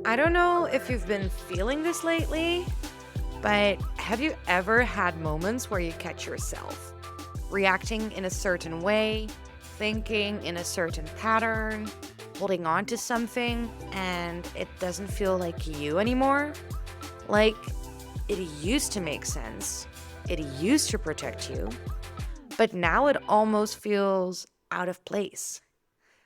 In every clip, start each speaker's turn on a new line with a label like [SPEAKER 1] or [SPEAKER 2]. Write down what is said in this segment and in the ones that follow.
[SPEAKER 1] I don't know if you've been feeling this lately, but have you ever had moments where you catch yourself reacting in a certain way, thinking in a certain pattern, holding on to something, and it doesn't feel like you anymore? Like it used to make sense, it used to protect you, but now it almost feels out of place.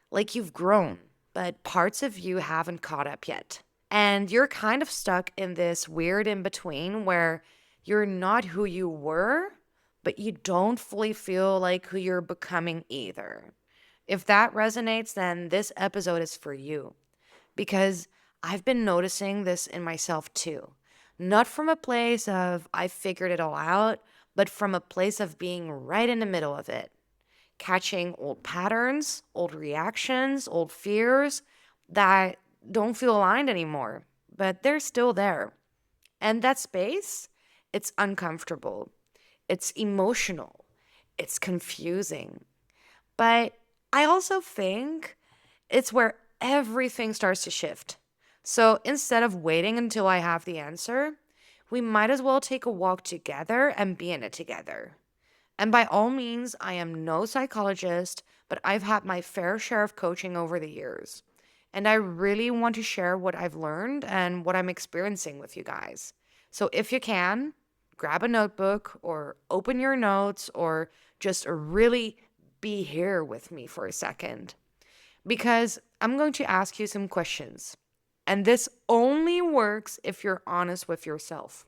[SPEAKER 1] Like you've grown, but parts of you haven't caught up yet. And you're kind of stuck in this weird in between where you're not who you were, but you don't fully feel like who you're becoming either. If that resonates, then this episode is for you because I've been noticing this in myself too. Not from a place of I figured it all out, but from a place of being right in the middle of it, catching old patterns, old reactions, old fears that don't feel aligned anymore, but they're still there. And that space, it's uncomfortable, it's emotional, it's confusing. But I also think it's where everything starts to shift. So instead of waiting until I have the answer, we might as well take a walk together and be in it together. And by all means, I am no psychologist, but I've had my fair share of coaching over the years. And I really want to share what I've learned and what I'm experiencing with you guys. So if you can, grab a notebook or open your notes or just really be here with me for a second. Because I'm going to ask you some questions. And this only works if you're honest with yourself.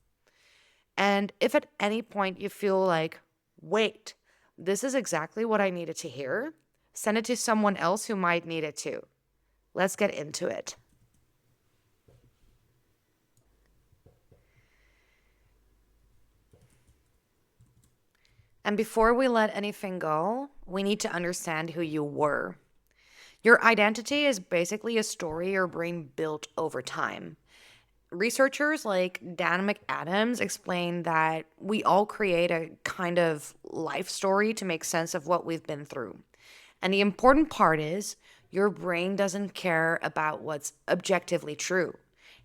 [SPEAKER 1] And if at any point you feel like, wait, this is exactly what I needed to hear, send it to someone else who might need it too. Let's get into it. And before we let anything go, we need to understand who you were. Your identity is basically a story your brain built over time. Researchers like Dan McAdams explain that we all create a kind of life story to make sense of what we've been through. And the important part is your brain doesn't care about what's objectively true.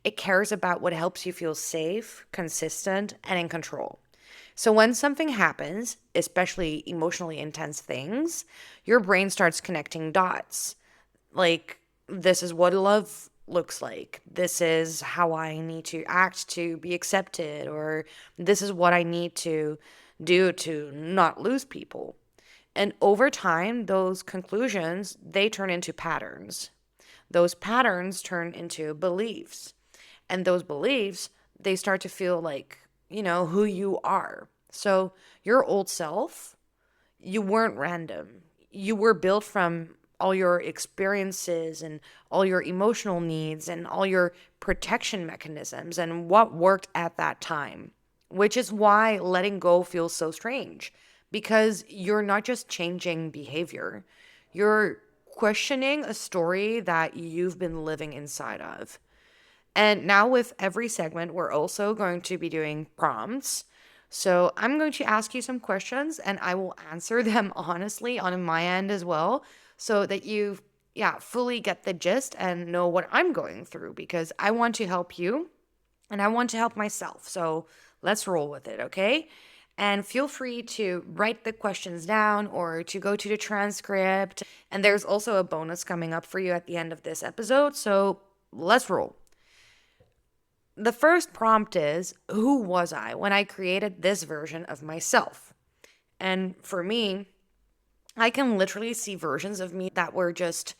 [SPEAKER 1] It cares about what helps you feel safe, consistent, and in control. So when something happens, especially emotionally intense things, your brain starts connecting dots. Like, this is what love looks like. This is how I need to act to be accepted, or this is what I need to do to not lose people. And over time, those conclusions, they turn into patterns. Those patterns turn into beliefs. And those beliefs, they start to feel like, who you are. So your old self, you weren't random. You were built from all your experiences and all your emotional needs and all your protection mechanisms and what worked at that time, which is why letting go feels so strange because you're not just changing behavior, you're questioning a story that you've been living inside of. And now, with every segment, we're also going to be doing prompts. So I'm going to ask you some questions and I will answer them honestly on my end as well so that you, fully get the gist and know what I'm going through because I want to help you and I want to help myself. So let's roll with it, okay? And feel free to write the questions down or to go to the transcript. And there's also a bonus coming up for you at the end of this episode. So let's roll. The first prompt is, who was I when I created this version of myself? And for me, I can literally see versions of me that were just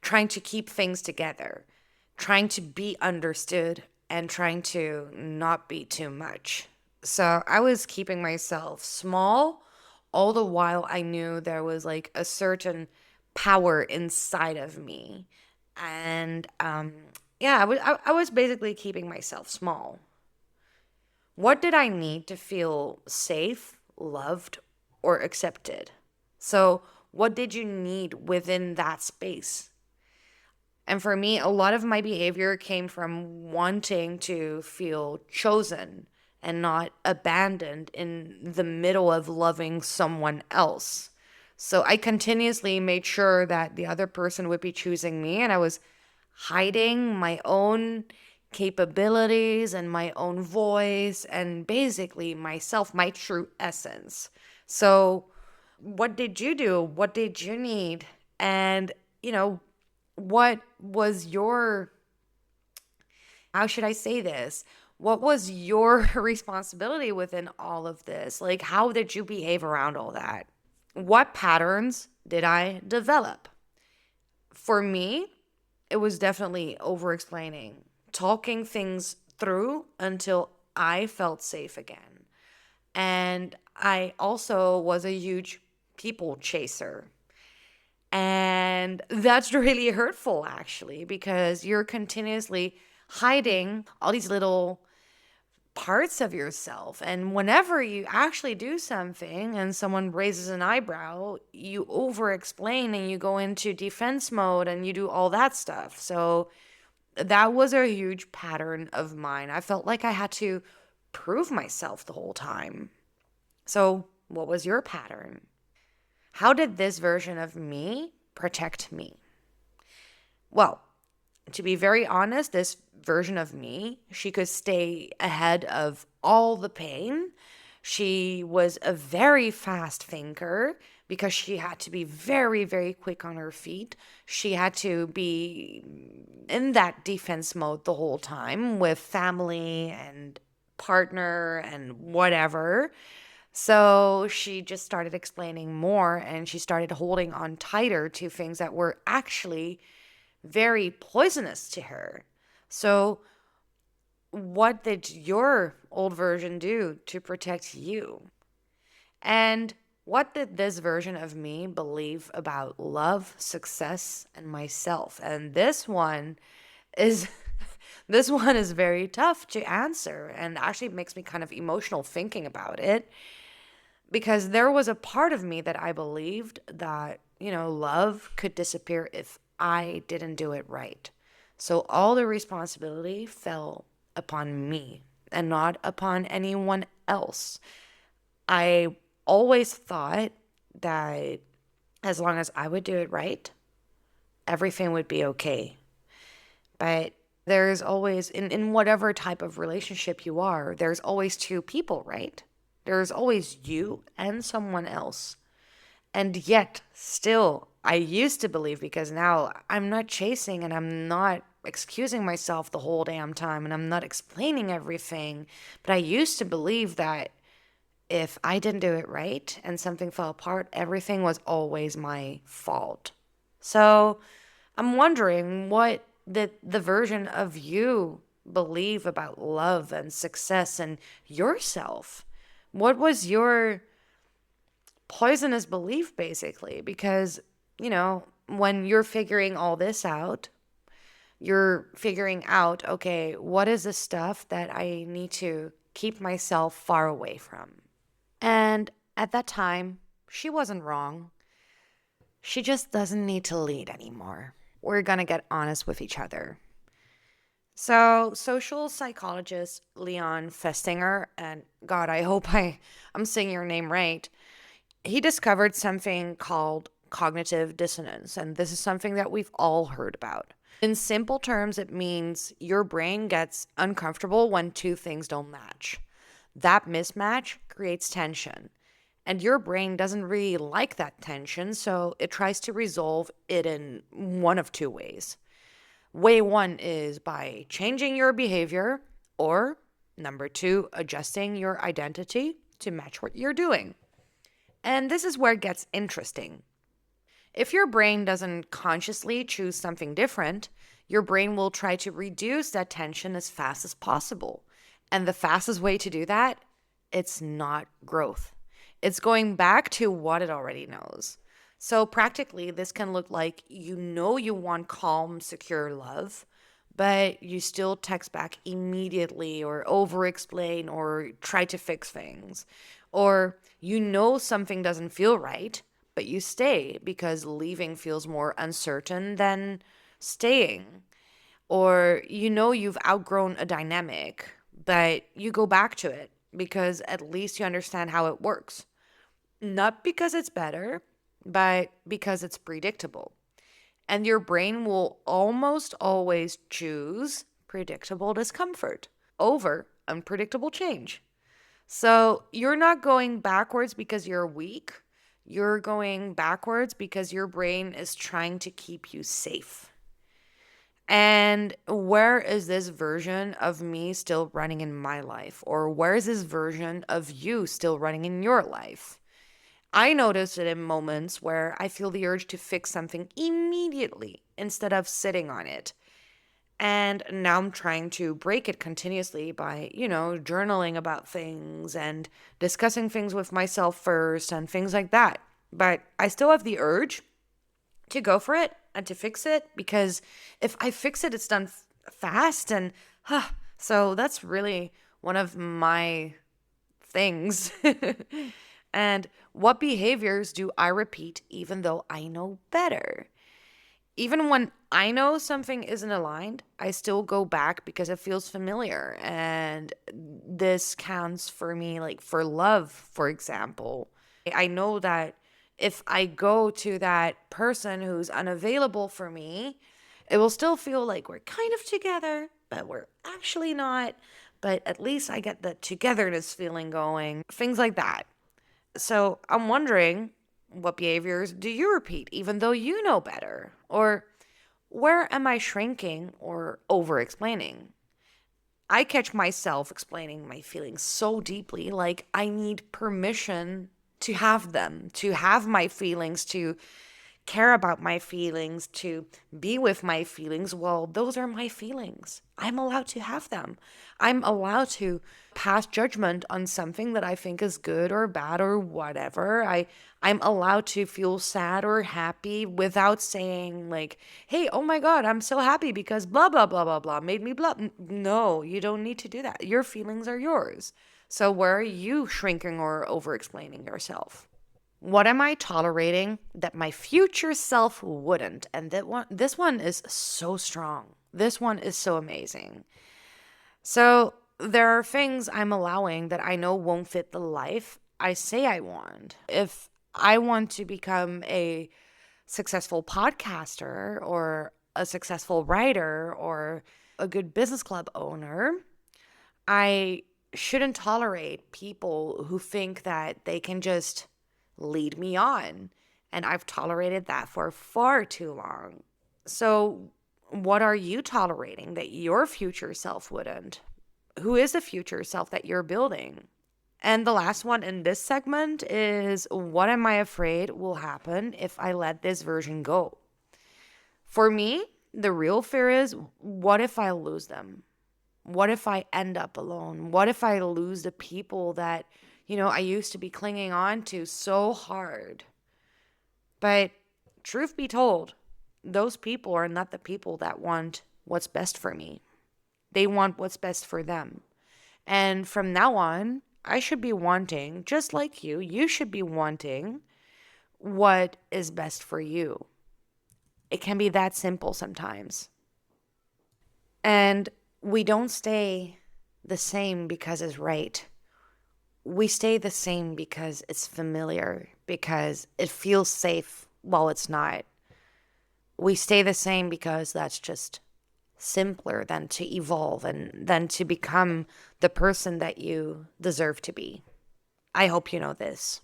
[SPEAKER 1] trying to keep things together, trying to be understood, and trying to not be too much. So I was keeping myself small, all the while I knew there was like a certain power inside of me. And I was basically keeping myself small. What did I need to feel safe, loved, or accepted? So, what did you need within that space? And for me, a lot of my behavior came from wanting to feel chosen and not abandoned in the middle of loving someone else. So I continuously made sure that the other person would be choosing me, and I was hiding my own capabilities and my own voice and basically myself, my true essence. So, what did you do? What did you need? And, you know, what was your, how should I say this? What was your responsibility within all of this? Like, how did you behave around all that? What patterns did I develop? For me, it was definitely over explaining, talking things through until I felt safe again. And I also was a huge people chaser. And that's really hurtful, actually, because you're continuously hiding all these little parts of yourself. And whenever you actually do something and someone raises an eyebrow, you over explain and you go into defense mode and you do all that stuff. So that was a huge pattern of mine. I felt like I had to prove myself the whole time. So, what was your pattern? How did this version of me protect me? Well, to be very honest, this version of me, she could stay ahead of all the pain. She was a very fast thinker because she had to be very, very quick on her feet. She had to be in that defense mode the whole time with family and partner and whatever. So she just started explaining more and she started holding on tighter to things that were actually very poisonous to her. So, what did your old version do to protect you? And what did this version of me believe about love, success, and myself? And is this one is very tough to answer and actually makes me kind of emotional thinking about it because there was a part of me that I believed that, love could disappear if I didn't do it right. So all the responsibility fell upon me and not upon anyone else. I always thought that as long as I would do it right, everything would be okay. But there's always, in whatever type of relationship you are, there's always two people, right? There's always you and someone else. And yet, still, I used to believe because now I'm not chasing and I'm not excusing myself the whole damn time and I'm not explaining everything. But I used to believe that if I didn't do it right and something fell apart, everything was always my fault. So I'm wondering what the version of you believe about love and success and yourself. What was your poisonous belief, basically? Because, when you're figuring all this out, you're figuring out, okay, what is the stuff that I need to keep myself far away from? And at that time, she wasn't wrong. She just doesn't need to lead anymore. We're gonna get honest with each other. So, social psychologist Leon Festinger, and God, I hope I'm saying your name right, he discovered something called cognitive dissonance, and this is something that we've all heard about. In simple terms, it means your brain gets uncomfortable when two things don't match. That mismatch creates tension, and your brain doesn't really like that tension, so it tries to resolve it in one of two ways. Way one is by changing your behavior, or number two, adjusting your identity to match what you're doing. And this is where it gets interesting. If your brain doesn't consciously choose something different, your brain will try to reduce that tension as fast as possible. And the fastest way to do that, it's not growth. It's going back to what it already knows. So practically, this can look like you want calm, secure love, but you still text back immediately or over explain or try to fix things. Or something doesn't feel right, but you stay because leaving feels more uncertain than staying. Or you've outgrown a dynamic, but you go back to it because at least you understand how it works. Not because it's better, but because it's predictable. And your brain will almost always choose predictable discomfort over unpredictable change. So you're not going backwards because you're weak. You're going backwards because your brain is trying to keep you safe. And where is this version of me still running in my life? Or where is this version of you still running in your life? I notice it in moments where I feel the urge to fix something immediately instead of sitting on it. And now I'm trying to break it continuously by, journaling about things and discussing things with myself first and things like that. But I still have the urge to go for it and to fix it because if I fix it, it's done fast. And so that's really one of my things. And what behaviors do I repeat even though I know better? Even when I know something isn't aligned, I still go back because it feels familiar. And this counts for me, like for love, for example. I know that if I go to that person who's unavailable for me, it will still feel like we're kind of together, but we're actually not. But at least I get the togetherness feeling going, things like that. So I'm wondering, what behaviors do you repeat even though you know better? Or where am I shrinking or over explaining? I catch myself explaining my feelings so deeply, like I need permission to have them, to have my feelings, to care about my feelings, to be with my feelings. Well, those are my feelings. I'm allowed to have them. I'm allowed to pass judgment on something that I think is good or bad or whatever. I'm allowed to feel sad or happy without saying like, "Hey, oh my god, I'm so happy because blah blah blah blah blah made me blah." No, you don't need to do that. Your feelings are yours. So where are you shrinking or over explaining yourself? What am I tolerating that my future self wouldn't? And this one is so strong. This one is so amazing. So there are things I'm allowing that I know won't fit the life I say I want. If I want to become a successful podcaster or a successful writer or a good business club owner, I shouldn't tolerate people who think that they can just lead me on. And I've tolerated that for far too long. So, what are you tolerating that your future self wouldn't? Who is the future self that you're building? And the last one in this segment is, what am I afraid will happen if I let this version go? For me, the real fear is, what if I lose them? What if I end up alone? What if I lose the people that, I used to be clinging on to so hard? But truth be told, those people are not the people that want what's best for me. They want what's best for them. And from now on, I should be wanting, just like you should be wanting what is best for you. It can be that simple sometimes. And we don't stay the same because it's right. We stay the same because it's familiar, because it feels safe while it's not. We stay the same because that's just simpler than to evolve and than to become the person that you deserve to be. I hope you know this.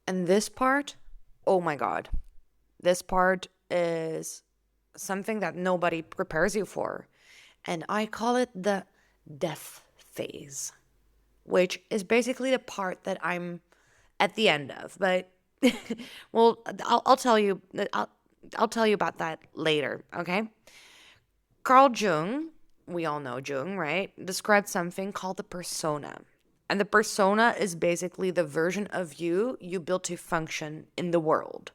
[SPEAKER 1] And this part, oh my God, this part is something that nobody prepares you for. And I call it the death phase, which is basically the part that I'm at the end of. But well, I'll tell you. I'll tell you about that later. Okay. Carl Jung, we all know Jung, right? Described something called the persona. And the persona is basically the version of you built to function in the world.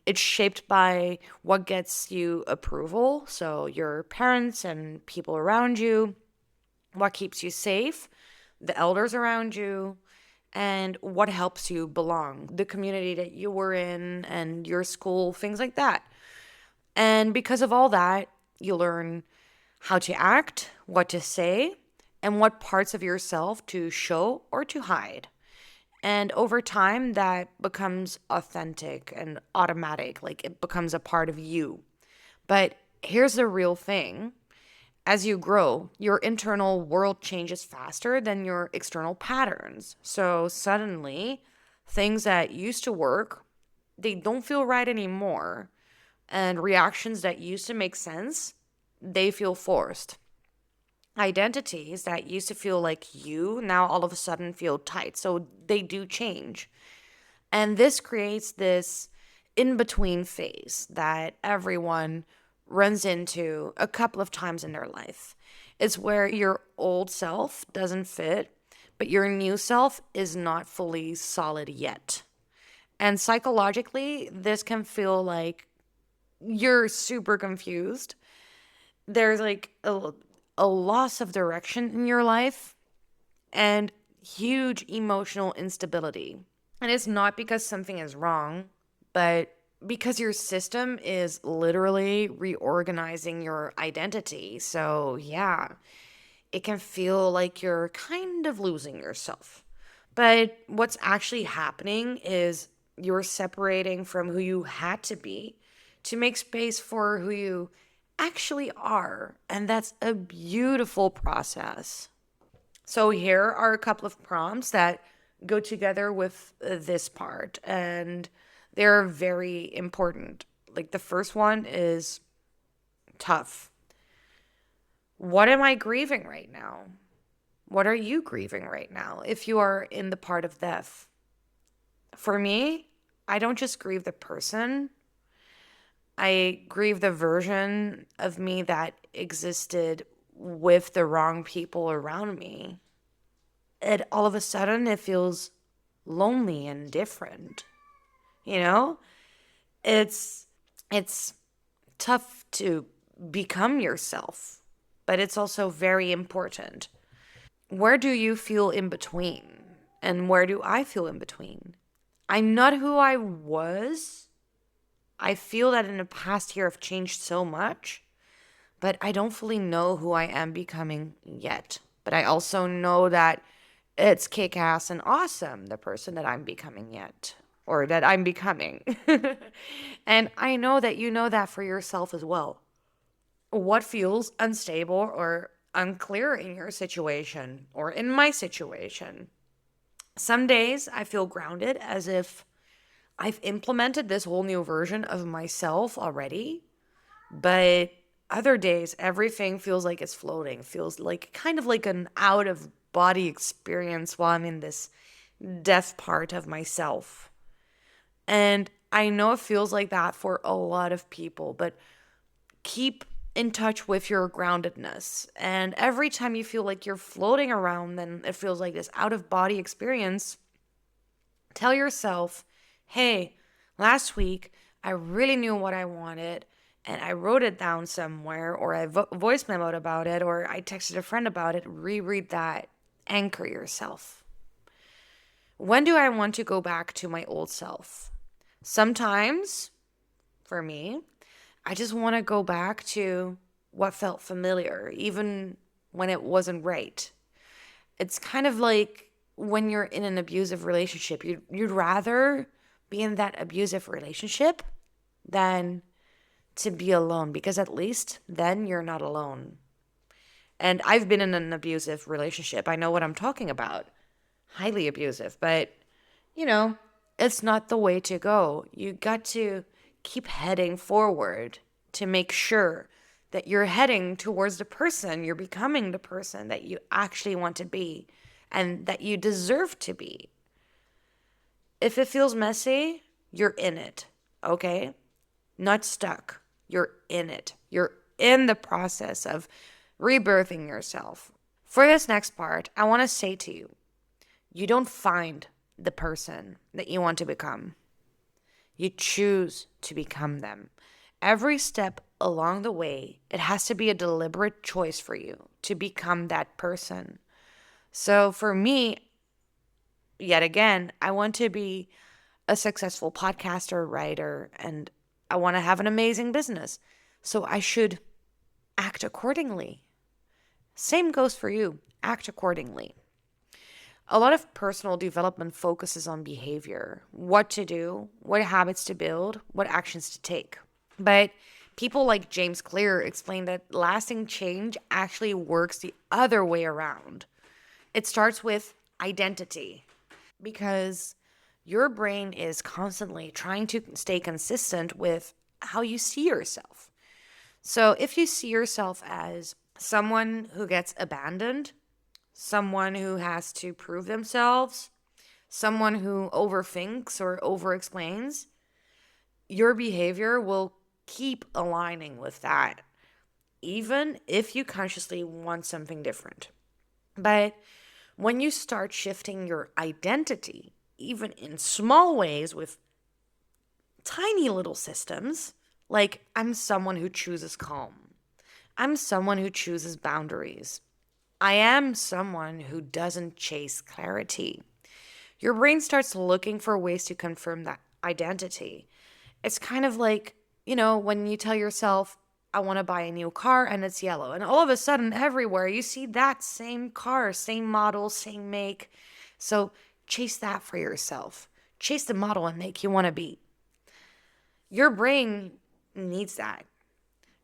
[SPEAKER 1] It's shaped by what gets you approval, so your parents and people around you, what keeps you safe, the elders around you, and what helps you belong, the community that you were in and your school, things like that. And because of all that, you learn how to act, what to say, and what parts of yourself to show or to hide. And over time, that becomes authentic and automatic, like it becomes a part of you. But here's the real thing: as you grow, your internal world changes faster than your external patterns. So suddenly, things that used to work, they don't feel right anymore. And reactions that used to make sense, they feel forced. Identities that used to feel like you now all of a sudden feel tight. So they do change. And this creates this in between phase that everyone runs into a couple of times in their life. It's where your old self doesn't fit, but your new self is not fully solid yet. And psychologically, this can feel like you're super confused. There's like a loss of direction in your life and huge emotional instability. And it's not because something is wrong, but because your system is literally reorganizing your identity. So, yeah, it can feel like you're kind of losing yourself. But what's actually happening is you're separating from who you had to be to make space for who you actually are. And that's a beautiful process. So here are a couple of prompts that go together with this part, and they're very important. Like the first one is tough. What am I grieving right now? What are you grieving right now if you are in the part of death? For me, I don't just grieve the person, I grieve the version of me that existed with the wrong people around me. It all of a sudden it feels lonely and different. You know? It's it's tough to become yourself, but it's also very important. Where do you feel in between? And where do I feel in between? I'm not who I was. I feel that in the past year I've changed so much, but I don't fully know who I am becoming yet. But I also know that it's kick ass and awesome, the person that I'm becoming yet, or that I'm becoming. And I know that you know that for yourself as well. What feels unstable or unclear in your situation or in my situation? Some days I feel grounded as if I've implemented this whole new version of myself already, but other days everything feels like it's floating, feels like kind of like an out of body experience while I'm in this death part of myself. And I know it feels like that for a lot of people, but keep in touch with your groundedness. And every time you feel like you're floating around and it feels like this out of body experience, tell yourself, hey, last week I really knew what I wanted and I wrote it down somewhere, or I voice memoed about it, or I texted a friend about it. Reread that. Anchor yourself. When do I want to go back to my old self? Sometimes, for me, I just want to go back to what felt familiar, even when it wasn't right. It's kind of like when you're in an abusive relationship, you'd rather be in that abusive relationship than to be alone, because at least then you're not alone. And I've been in an abusive relationship. I know what I'm talking about. Highly abusive, but you know, it's not the way to go. You got to keep heading forward to make sure that you're heading towards the person, you're becoming the person that you actually want to be and that you deserve to be. If it feels messy, you're in it, okay? Not stuck. You're in it. You're in the process of rebirthing yourself. For this next part, I want to say to you, you don't find the person that you want to become. You choose to become them. Every step along the way, it has to be a deliberate choice for you to become that person. So for me, yet again, I want to be a successful podcaster, writer, and I want to have an amazing business. So I should act accordingly. Same goes for you. Act accordingly. A lot of personal development focuses on behavior, what to do, what habits to build, what actions to take. But people like James Clear explain that lasting change actually works the other way around. It starts with identity because your brain is constantly trying to stay consistent with how you see yourself. So if you see yourself as someone who gets abandoned, someone who has to prove themselves, someone who overthinks or overexplains, your behavior will keep aligning with that, even if you consciously want something different. But when you start shifting your identity, even in small ways with tiny little systems, like I'm someone who chooses calm, I'm someone who chooses boundaries, I am someone who doesn't chase clarity. Your brain starts looking for ways to confirm that identity. It's kind of like, when you tell yourself, I want to buy a new car and it's yellow. And all of a sudden, everywhere you see that same car, same model, same make. So chase that for yourself. Chase the model and make you want to be. Your brain needs that.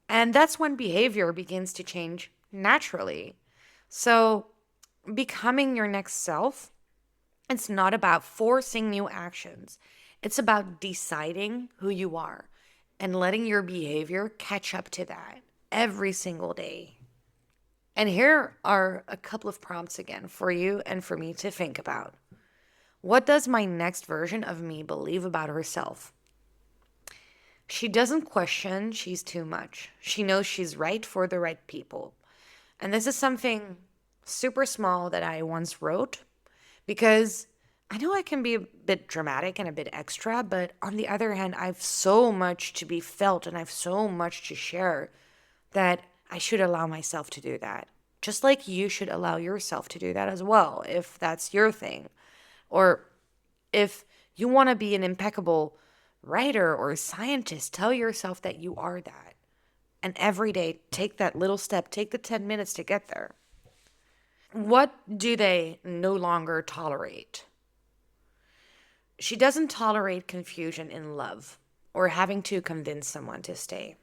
[SPEAKER 1] And that's when behavior begins to change naturally. So becoming your next self, it's not about forcing new actions. It's about deciding who you are and letting your behavior catch up to that every single day. And here are a couple of prompts again for you and for me to think about. What does my next version of me believe about herself? She doesn't question she's too much. She knows she's right for the right people. And this is something super small that I once wrote because I know I can be a bit dramatic and a bit extra, but on the other hand, I have so much to be felt and I have so much to share that I should allow myself to do that. Just like you should allow yourself to do that as well, if that's your thing. Or if you want to be an impeccable writer or scientist, tell yourself that you are that. And every day, take that little step, take the 10 minutes to get there. What do they no longer tolerate? She doesn't tolerate confusion in love or having to convince someone to stay.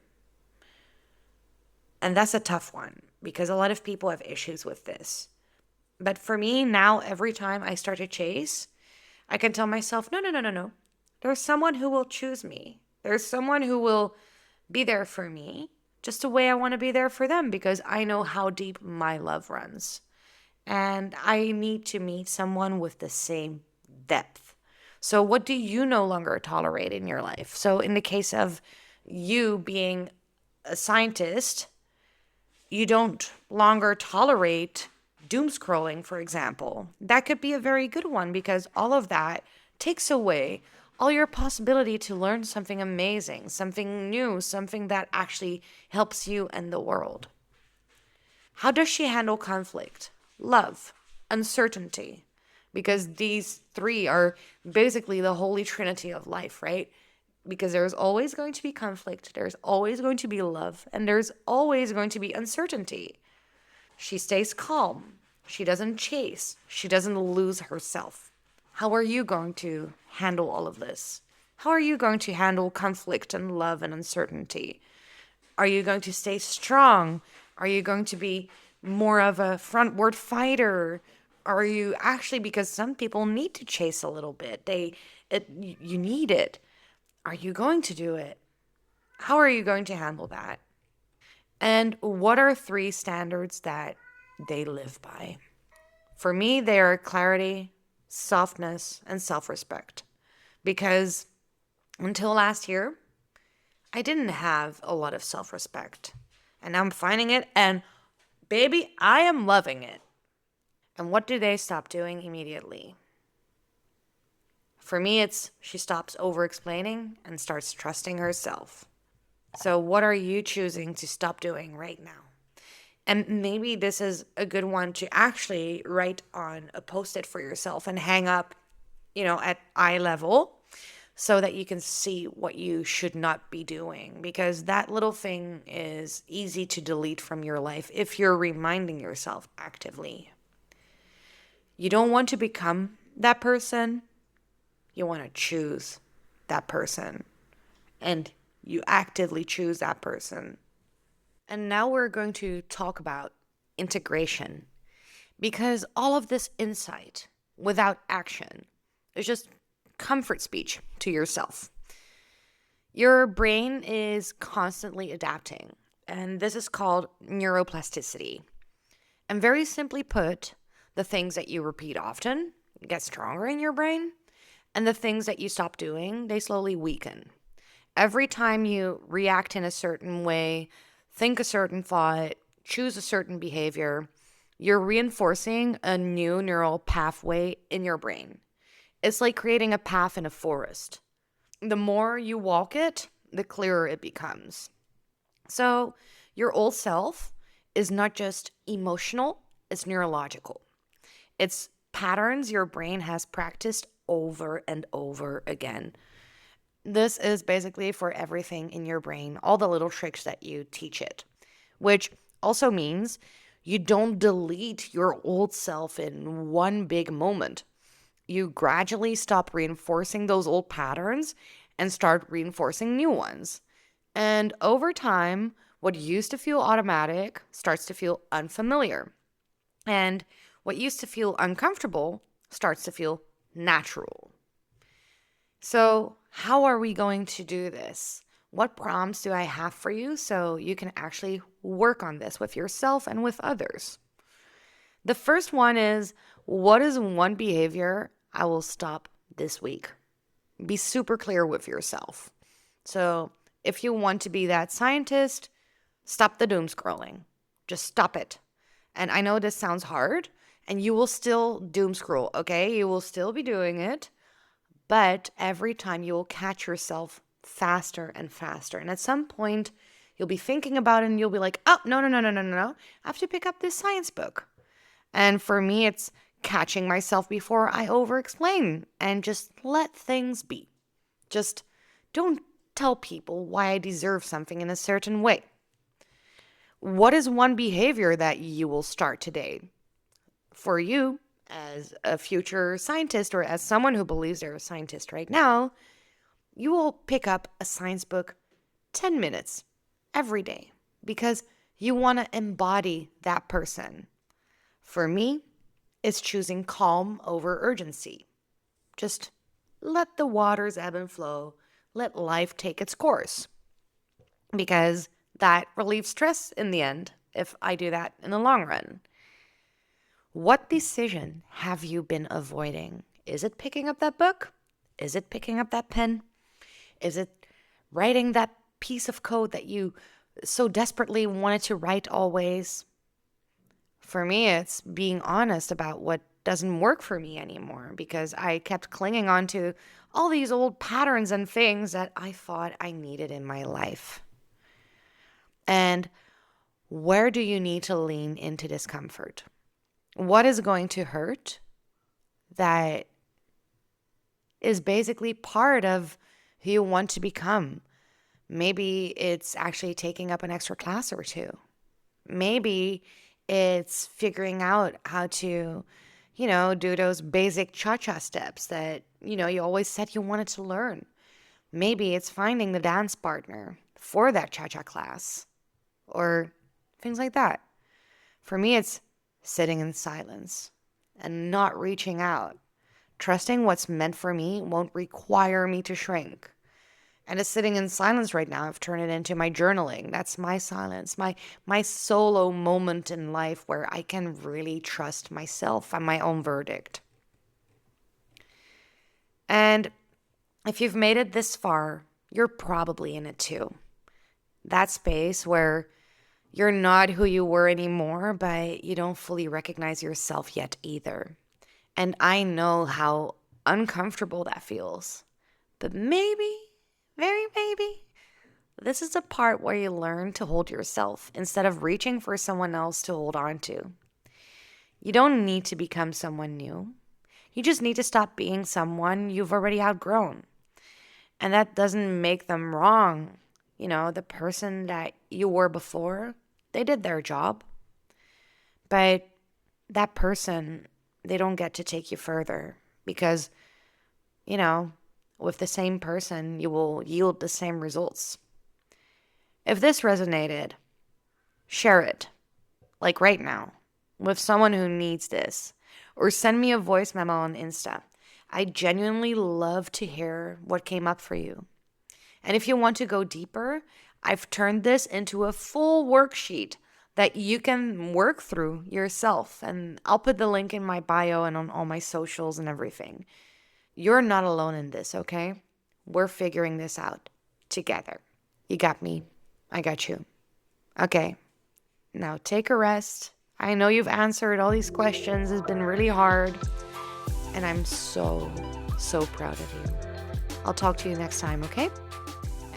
[SPEAKER 1] And that's a tough one because a lot of people have issues with this. But for me, now, every time I start to chase, I can tell myself, no, no, no, no, no. There's someone who will choose me. There's someone who will be there for me just the way I want to be there for them because I know how deep my love runs. And I need to meet someone with the same depth. So, what do you no longer tolerate in your life? So, in the case of you being a scientist, you don't longer tolerate doom scrolling, for example. That could be a very good one because all of that takes away all your possibility to learn something amazing, something new, something that actually helps you and the world. How does she handle conflict? Love, uncertainty, because these three are basically the holy trinity of life, right? Because there's always going to be conflict, there's always going to be love, and there's always going to be uncertainty. She stays calm. She doesn't chase. She doesn't lose herself. How are you going to handle all of this? How are you going to handle conflict and love and uncertainty? Are you going to stay strong? Are you going to be more of a frontward fighter? Are you actually, because some people need to chase a little bit. You need it. Are you going to do it? How are you going to handle that? And what are three standards that they live by? For me, they are clarity, softness, and self-respect. Because until last year, I didn't have a lot of self-respect. And now I'm finding it, and baby, I am loving it. And what do they stop doing immediately? For me, it's she stops over-explaining and starts trusting herself. So what are you choosing to stop doing right now? And maybe this is a good one to actually write on a post-it for yourself and hang up, at eye level so that you can see what you should not be doing. Because that little thing is easy to delete from your life if you're reminding yourself actively. You don't want to become that person. You want to choose that person. And you actively choose that person. And now we're going to talk about integration. Because all of this insight without action is just comfort speech to yourself. Your brain is constantly adapting, and this is called neuroplasticity. And very simply put, the things that you repeat often get stronger in your brain, and the things that you stop doing, they slowly weaken. Every time you react in a certain way, think a certain thought, choose a certain behavior, you're reinforcing a new neural pathway in your brain. It's like creating a path in a forest. The more you walk it, the clearer it becomes. So, your old self is not just emotional, it's neurological. It's patterns your brain has practiced over and over again. This is basically for everything in your brain, all the little tricks that you teach it, which also means you don't delete your old self in one big moment. You gradually stop reinforcing those old patterns and start reinforcing new ones. And over time, what used to feel automatic starts to feel unfamiliar. And what used to feel uncomfortable starts to feel natural. So, how are we going to do this? What prompts do I have for you so you can actually work on this with yourself and with others? The first one is, what is one behavior I will stop this week? Be super clear with yourself. So, if you want to be that scientist, stop the doom scrolling. Just stop it. And I know this sounds hard, and you will still doom scroll, okay? You will still be doing it, but every time you will catch yourself faster and faster. And at some point, you'll be thinking about it and you'll be like, oh, no. I have to pick up this science book. And for me, it's catching myself before I over explain and just let things be. Just don't tell people why I deserve something in a certain way. What is one behavior that you will start today? For you, as a future scientist or as someone who believes they're a scientist right now, you will pick up a science book 10 minutes every day because you want to embody that person. For me, it's choosing calm over urgency. Just let the waters ebb and flow. Let life take its course. Because that relieves stress in the end if I do that in the long run. What decision have you been avoiding? Is it picking up that book? Is it picking up that pen? Is it writing that piece of code that you so desperately wanted to write always? For me, it's being honest about what doesn't work for me anymore because I kept clinging on to all these old patterns and things that I thought I needed in my life. And where do you need to lean into discomfort? What is going to hurt that is basically part of who you want to become? Maybe it's actually taking up an extra class or two. Maybe it's figuring out how to, do those basic cha-cha steps that, you always said you wanted to learn. Maybe it's finding the dance partner for that cha-cha class or things like that. For me, it's sitting in silence and not reaching out. Trusting what's meant for me won't require me to shrink. And it's sitting in silence right now. I've turned it into my journaling. That's my silence, my solo moment in life where I can really trust myself and my own verdict. And if you've made it this far, you're probably in it too. That space where you're not who you were anymore, but you don't fully recognize yourself yet either. And I know how uncomfortable that feels. But maybe, very maybe, this is the part where you learn to hold yourself instead of reaching for someone else to hold on to. You don't need to become someone new. You just need to stop being someone you've already outgrown. And that doesn't make them wrong. The person that you were before, they did their job. But that person they don't get to take you further because, you know, with the same person, you will yield the same results. If this resonated, share it, like right now, with someone who needs this, or send me a voice memo on Insta. I genuinely love to hear what came up for you. And if you want to go deeper, I've turned this into a full worksheet that you can work through yourself. And I'll put the link in my bio and on all my socials and everything. You're not alone in this, okay? We're figuring this out together. You got me. I got you. Okay, now take a rest. I know you've answered all these questions. It's been really hard. And I'm so, so proud of you. I'll talk to you next time, okay?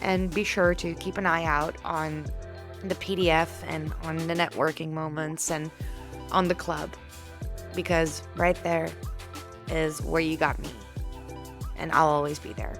[SPEAKER 1] And be sure to keep an eye out on the PDF and on the networking moments and on the club, because right there is where you got me. And I'll always be there.